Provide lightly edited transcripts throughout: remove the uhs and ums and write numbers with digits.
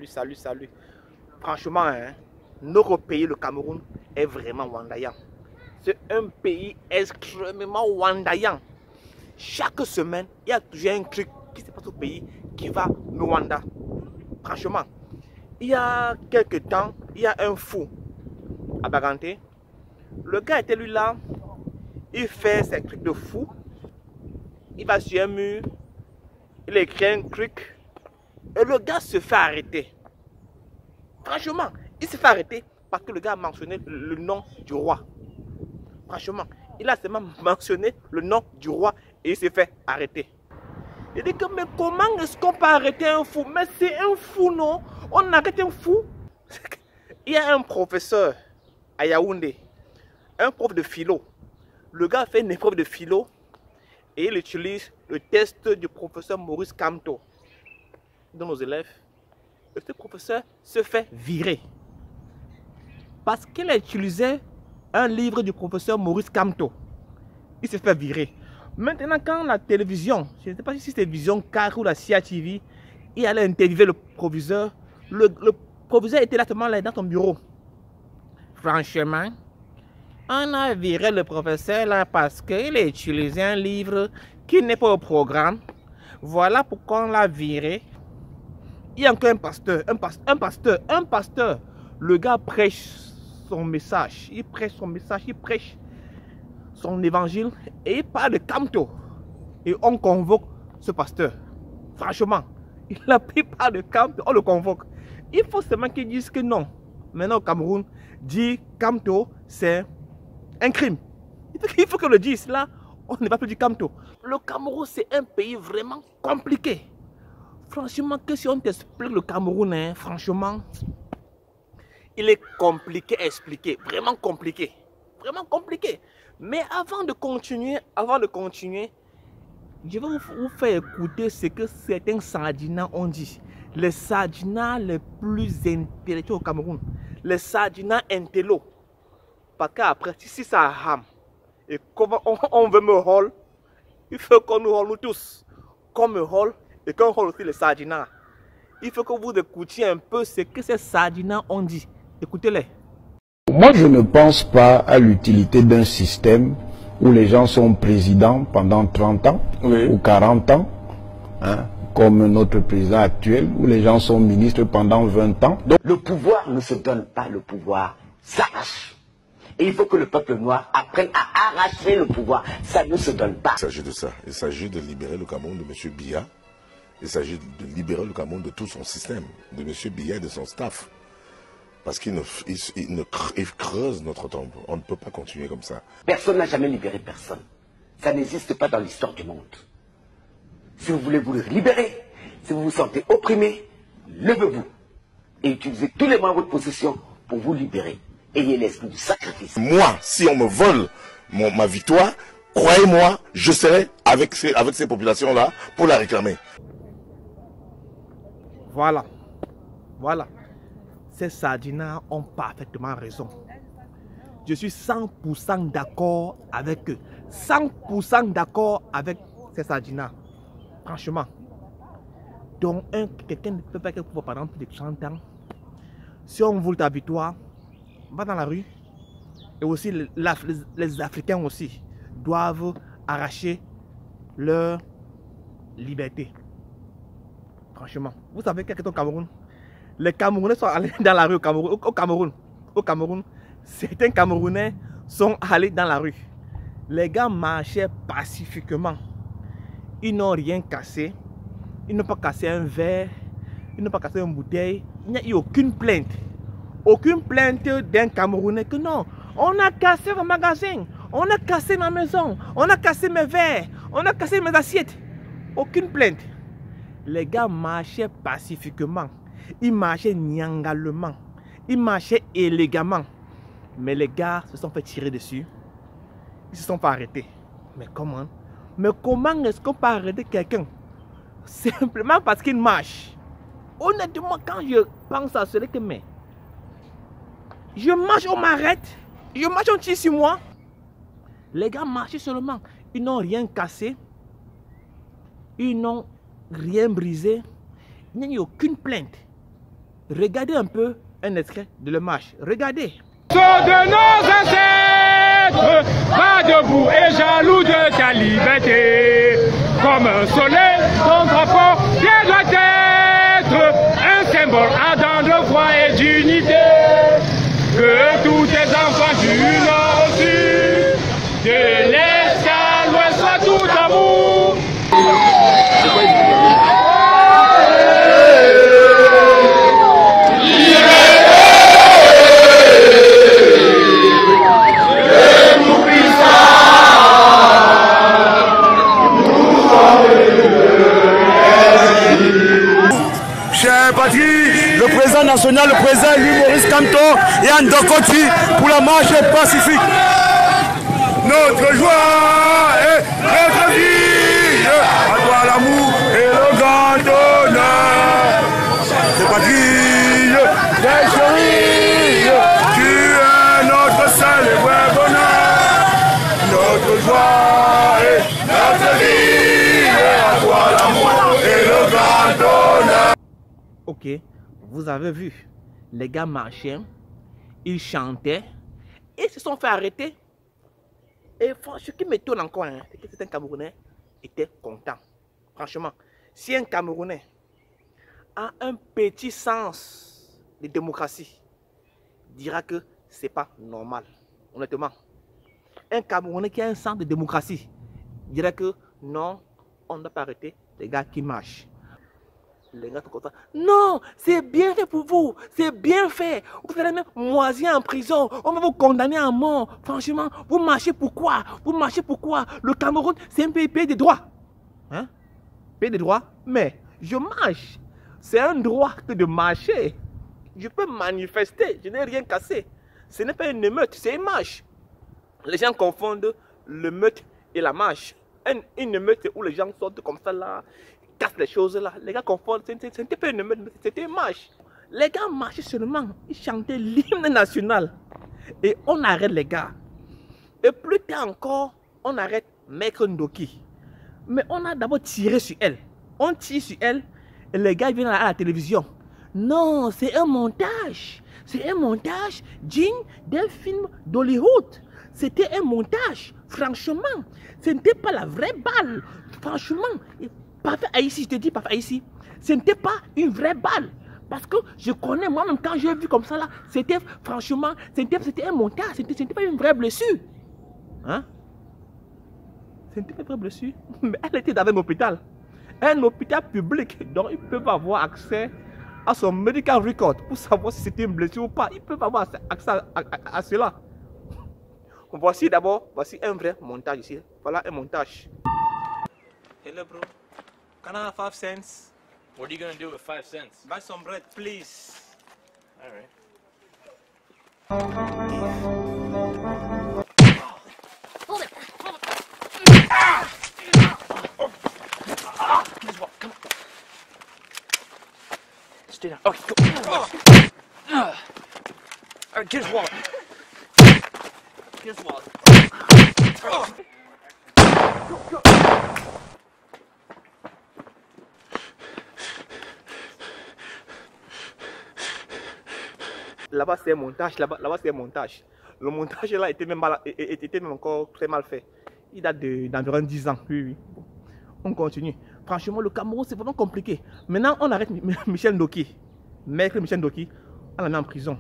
Salut. Franchement, hein, notre pays, le Cameroun, est vraiment wandaillant. C'est un pays extrêmement wandaillant. Chaque semaine, il y a toujours un truc qui se passe au pays qui va nous wanda. Franchement, il y a quelques temps, il y a un fou à Baganté. Le gars était lui là, il fait ses trucs de fou. Il va sur un mur, il écrit un truc et le gars se fait arrêter. Franchement, il se fait arrêter parce que le gars a mentionné le nom du roi. Franchement, il a seulement mentionné le nom du roi et il s'est fait arrêter. Il dit que mais comment est-ce qu'on peut arrêter un fou? Mais c'est un fou, non? On arrête un fou? Il y a un professeur à Yaoundé, un prof de philo. Le gars fait une épreuve de philo et il utilise le test du professeur Maurice Kamto de nos élèves. Et ce professeur se fait virer parce qu'il a utilisé un livre du professeur Maurice Kamto. Il se fait virer. Maintenant, quand la télévision, je ne sais pas si c'est Vision Car ou la CIATV, il allait interviewer le proviseur. Le proviseur était là dans son bureau. Franchement, on a viré le professeur là parce qu'il a utilisé un livre qui n'est pas au programme. Voilà pourquoi on l'a viré. Il y a encore un pasteur. Le gars prêche son message. Il prêche son évangile et il parle de Kamto. Et on convoque ce pasteur. Franchement, il a pris part de Kamto, on le convoque. Il faut seulement qu'ils disent que non. Maintenant au Cameroun, dire Kamto, c'est un crime. Il faut que le dise là, on ne va plus dire Kamto. Le Cameroun, c'est un pays vraiment compliqué. Franchement, que si on t'explique le Cameroun, hein, franchement, il est compliqué à expliquer. Vraiment compliqué. Mais avant de continuer, je vais vous faire écouter ce que certains Sardinats ont dit. Les Sardinats les plus intellectuels au Cameroun. Les Sardinats intello. Parce qu'après, si ça rame, et comment on veut me rôle, il faut qu'on nous rôle nous tous. Qu'on me rôle et qu'on rôle aussi les Sardinats. Il faut que vous écoutiez un peu ce que ces Sardinats ont dit. Écoutez-les. Moi, je ne pense pas à l'utilité d'un système où les gens sont présidents pendant 30 ans ou 40 ans, hein, comme notre président actuel, où les gens sont ministres pendant 20 ans. Donc, le pouvoir ne se donne pas, le pouvoir s'arrache. Et il faut que le peuple noir apprenne à arracher le pouvoir. Ça ne se donne pas. Il s'agit de ça. Il s'agit de libérer le Cameroun de M. Biya. Il s'agit de libérer le Cameroun de tout son système, de M. Biya et de son staff. Parce qu'il creuse notre tombe. On ne peut pas continuer comme ça. Personne n'a jamais libéré personne. Ça n'existe pas dans l'histoire du monde. Si vous voulez vous libérer, si vous vous sentez opprimé, levez-vous et utilisez tous les moyens à votre possession pour vous libérer. Ayez l'esprit du sacrifice. Moi, si on me vole ma victoire, croyez-moi, je serai avec ces populations-là pour la réclamer. Voilà. Ces Sardinats ont parfaitement raison. Je suis 100% d'accord avec eux. 100% d'accord avec ces Sardinats. Franchement. Donc, quelqu'un ne peut pas être pouvoir pendant plus de 30 ans. Si on veut ta victoire, va dans la rue. Et aussi, les Africains aussi doivent arracher leur liberté. Franchement. Vous savez qu'est-ce au Cameroun? Les Camerounais sont allés dans la rue au Cameroun. Certains Camerounais sont allés dans la rue. Les gars marchaient pacifiquement. Ils n'ont rien cassé. Ils n'ont pas cassé un verre. Ils n'ont pas cassé une bouteille. Il n'y a eu aucune plainte. Aucune plainte d'un Camerounais que non. On a cassé le magasin. On a cassé ma maison. On a cassé mes verres. On a cassé mes assiettes. Aucune plainte. Les gars marchaient pacifiquement. Ils marchaient nyangalement. Ils marchaient élégamment. Mais les gars se sont fait tirer dessus. Ils se sont fait arrêter. Mais comment? Mais comment est-ce qu'on peut arrêter quelqu'un? Simplement parce qu'il marche. Honnêtement, quand je pense à cela, mais je marche, on m'arrête. Je marche, on tire sur moi. Les gars marchaient seulement. Ils n'ont rien cassé. Ils n'ont rien brisé. Il n'y a eu aucune plainte. Regardez un peu un extrait de la marche. Regardez. De nos ancêtres, pas debout et jaloux de ta liberté. Comme un soleil, ton drapeau, bien doit être un symbole ardent de foi et d'unité. Que tous tes enfants du nord au sud, de l'est à l'ouest, soient tout amour. Chers patrie, le président national, le président Louis Maurice Kamto et Andokoti pour la marche pacifique. Notre joie et notre vie, à toi l'amour et le grand honneur. Chers patrie, les chéris, tu es notre seul et vrai bonheur. Notre joie et notre vie, à toi l'amour et le grand honneur. Ok, vous avez vu, les gars marchaient, ils chantaient et se sont fait arrêter. Et ce qui m'étonne encore, hein, c'est que certains Camerounais étaient contents. Franchement, si un Camerounais a un petit sens de démocratie, il dira que c'est pas normal, honnêtement. Un Camerounais qui a un sens de démocratie dirait que non, on ne doit pas arrêter les gars qui marchent. Les gars sont contents. Non, c'est bien fait pour vous. C'est bien fait. Vous allez même moisir en prison. On va vous condamner à mort. Franchement, vous marchez pourquoi? Vous marchez pourquoi? Le Cameroun, c'est un pays des droits. Hein? Pays des droits? Mais je marche. C'est un droit que de marcher. Je peux manifester. Je n'ai rien cassé. Ce n'est pas une émeute, c'est une marche. Les gens confondent l'émeute et la marche. Une émeute, c'est où les gens sortent comme ça là. Casse les choses là, les gars confondent, c'était pas une émeute, c'était une marche. Les gars marchaient seulement, ils chantaient l'hymne national. Et on arrête les gars. Et plus tard encore, on arrête Maître Ndoki. Mais on a d'abord tiré sur elle. On tire sur elle et les gars viennent à la télévision. Non, c'est un montage. C'est un montage digne d'un film d'Hollywood. C'était un montage, franchement. Ce n'était pas la vraie balle, franchement. Parfait ici, je te dis, parfait ici. Ce n'était pas une vraie balle. Parce que je connais moi-même quand j'ai vu comme ça là, c'était franchement, c'était un montage, c'était pas une vraie blessure. Hein? C'était pas une vraie blessure. Mais elle était dans un hôpital public, donc ils peuvent avoir accès à son medical record pour savoir si c'était une blessure ou pas. Ils peuvent avoir accès à cela. Voici d'abord, voici un vrai montage ici. Voilà un montage. Hello bro. Can I have 5 cents? What are you gonna do with 5 cents? Buy some bread, please. All right. Hold it. Just walk, come on. Stay down. Okay, go. All right, get his wallet. Get his wallet. Go. Là-bas c'est un montage, là-bas c'est un montage. Le montage là était même encore très mal fait. Il date d'environ 10 ans. Oui. On continue. Franchement, le Cameroun c'est vraiment compliqué. Maintenant on arrête Michel Ndoki. Maître Michel Ndoki, on l'a mis en prison.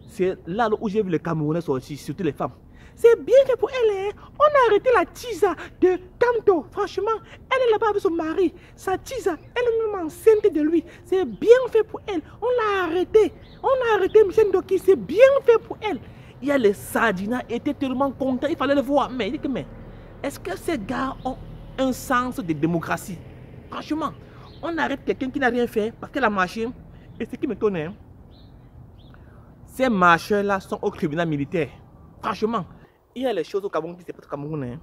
C'est là où j'ai vu les Camerounais sortir, surtout les femmes. C'est bien fait pour elle, hein? On a arrêté la Tisa de Kamto. Franchement, elle est là-bas avec son mari. Sa Tisa, elle est même enceinte de lui. C'est bien fait pour elle. On l'a arrêté. On a arrêté Michel Ndoki. C'est bien fait pour elle. Il y a les Sardina étaient tellement contents. Il fallait le voir. Mais est-ce que ces gars ont un sens de démocratie? Franchement, on arrête quelqu'un qui n'a rien fait parce qu'elle a marché. Et ce qui m'étonne, hein, ces marcheurs-là sont au tribunal militaire. Franchement, il y a les choses au Cameroun qui ne se passent au Cameroun. Hein.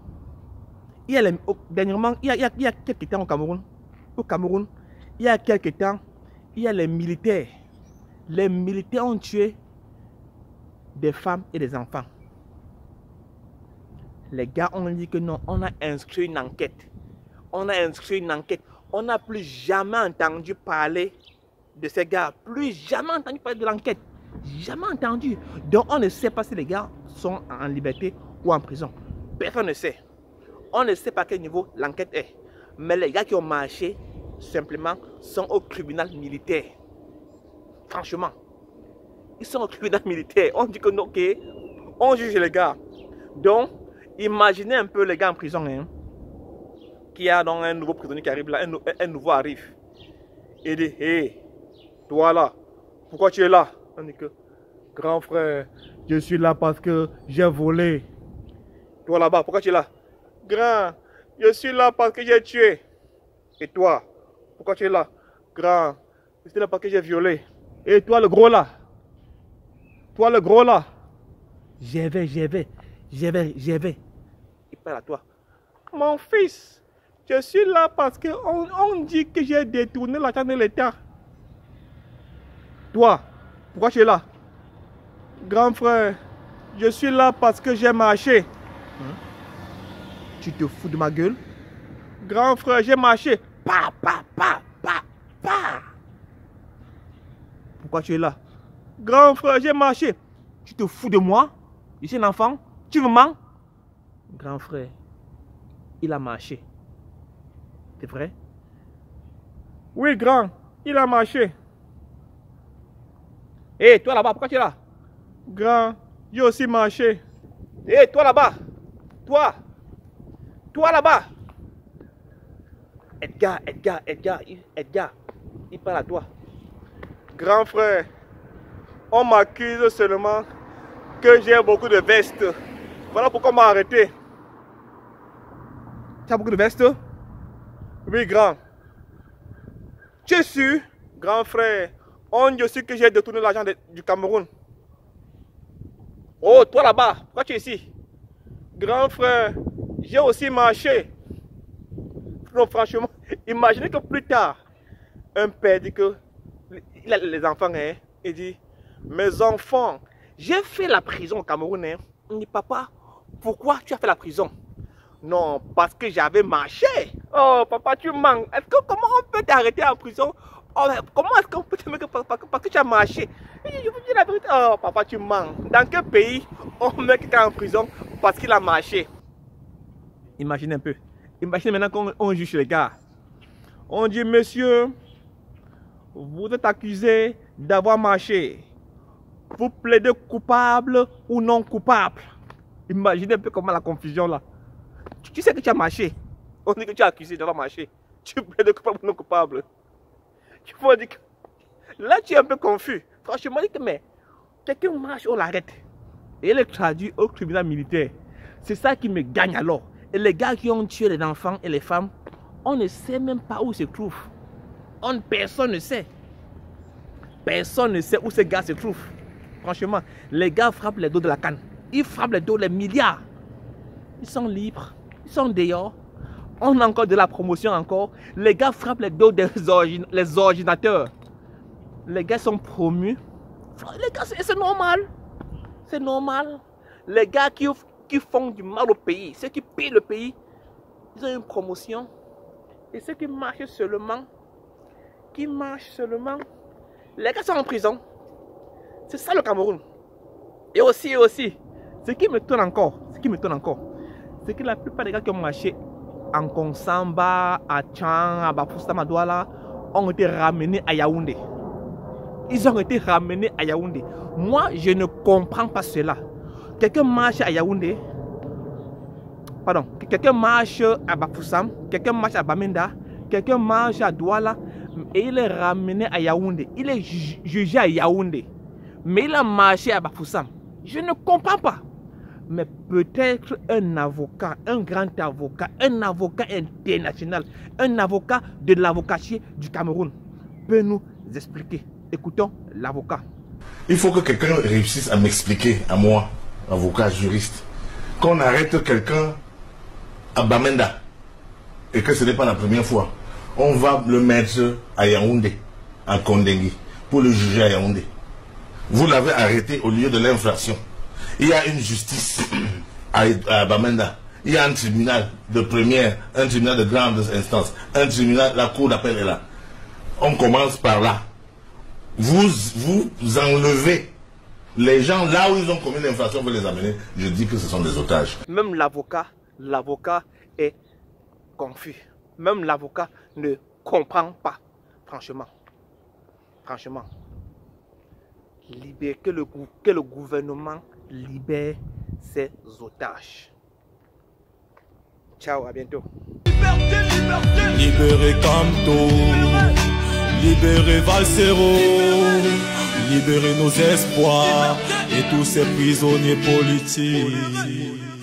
Dernièrement, il y a quelques temps au Cameroun, il y a quelques temps, il y a les militaires. Les militaires ont tué des femmes et des enfants. Les gars ont dit que non, on a inscrit une enquête. On n'a plus jamais entendu parler de ces gars. Plus jamais entendu parler de l'enquête. Jamais entendu. Donc on ne sait pas si les gars sont en liberté ou en prison. Personne ne sait. On ne sait pas à quel niveau l'enquête est. Mais les gars qui ont marché, simplement, sont au tribunal militaire. Franchement. Ils sont au tribunal militaire. On dit que non, ok, on juge les gars. Donc, imaginez un peu les gars en prison. Hein, qui a donc un nouveau prisonnier qui arrive là, un nouveau arrive. Il dit, hé, toi là, pourquoi tu es là? On dit que, grand frère, je suis là parce que j'ai volé. Toi là-bas, pourquoi tu es là? Grand, je suis là parce que j'ai tué. Et toi, pourquoi tu es là? Grand, je suis là parce que j'ai violé. Et toi le gros là? Toi le gros là? J'y vais. Il parle à toi. Mon fils, je suis là parce qu'on dit que j'ai détourné l'argent de l'État. Toi, pourquoi tu es là? Grand frère, je suis là parce que j'ai marché. Tu te fous de ma gueule? Grand frère, j'ai marché. Pa. Pourquoi tu es là? Grand frère, j'ai marché. Tu te fous de moi? Je suis un enfant. Tu me mens? Grand frère, il a marché. C'est vrai? Oui, grand, il a marché. Hé, toi là-bas, pourquoi tu es là? Grand, j'ai aussi marché. Hé, toi là-bas. Toi là-bas. Edgar, il parle à toi. Grand frère, on m'accuse seulement que j'ai beaucoup de vestes. Voilà pourquoi on m'a arrêté. Tu as beaucoup de vestes? Oui, grand. Tu es sûr, grand frère? On dit aussi que j'ai détourné l'argent du Cameroun. Oh, toi là-bas, pourquoi tu es ici? Grand frère, j'ai aussi marché. Non, franchement, imaginez que plus tard, un père dit que il a les enfants, hein, il dit, mes enfants, j'ai fait la prison au Cameroun. Hein. Il dit, papa, pourquoi tu as fait la prison? Non, parce que j'avais marché. Oh, papa, tu mens. Comment on peut t'arrêter en prison? Oh, comment est-ce qu'on peut te mettre parce que tu as marché? Je vous dis la vérité. Oh, papa, tu mens. Dans quel pays on met quelqu'un en prison parce qu'il a marché? Imaginez un peu. Imaginez maintenant qu'on juge les gars. On dit, monsieur, vous êtes accusé d'avoir marché. Vous plaidez coupable ou non coupable? Imaginez un peu comment la confusion là. Tu sais que tu as marché. On dit que tu es accusé d'avoir marché. Tu plaides coupable ou non coupable? Tu faut dire que là tu es un peu confus. Franchement, dis que mais quelqu'un marche, on l'arrête. Et il est traduit au tribunal militaire. C'est ça qui me gagne alors. Et les gars qui ont tué les enfants et les femmes, on ne sait même pas où ils se trouvent. Personne ne sait. Personne ne sait où ces gars se trouvent. Franchement, les gars frappent les dos de la canne. Ils frappent les dos les milliards. Ils sont libres. Ils sont dehors. On a encore de la promotion encore. Les gars frappent les dos des ordinateurs. Les gars sont promus. Les gars, c'est normal. C'est normal. Les gars qui font du mal au pays, ceux qui pillent le pays, ils ont une promotion. Et ceux qui marchent seulement, les gars sont en prison. C'est ça le Cameroun. Et aussi, ce qui me tonne encore, c'est que la plupart des gars qui ont marché en Konsamba, à Tchan, à Bafoussam, à Douala, ont été ramenés à Yaoundé. Ils ont été ramenés à Yaoundé. Moi, je ne comprends pas cela. Quelqu'un marche à Yaoundé, pardon, quelqu'un marche à Bafoussam, quelqu'un marche à Bamenda, quelqu'un marche à Douala, et il est ramené à Yaoundé. Il est jugé à Yaoundé. Mais il a marché à Bafoussam. Je ne comprends pas. Mais peut-être un avocat, un grand avocat, un avocat international, un avocat de l'avocatier du Cameroun peut nous expliquer. Écoutons l'avocat. Il faut que quelqu'un réussisse à m'expliquer, à moi, avocat, juriste, qu'on arrête quelqu'un à Bamenda et que ce n'est pas la première fois. On va le mettre à Yaoundé, en Kondengui, pour le juger à Yaoundé. Vous l'avez arrêté au lieu de l'infraction. Il y a une justice à Bamenda. Il y a un tribunal de première, un tribunal de grande instance, un tribunal, la cour d'appel est là. On commence par là. vous enlevez les gens là où ils ont commis l'infraction, vous les amener. Je dis que ce sont des otages. Même l'avocat est confus. Même l'avocat ne comprend pas. Franchement. Que le gouvernement libère ses otages. Ciao, à bientôt. Libérez Camto, libérez Valsero, libérez nos espoirs et tous ces prisonniers politiques.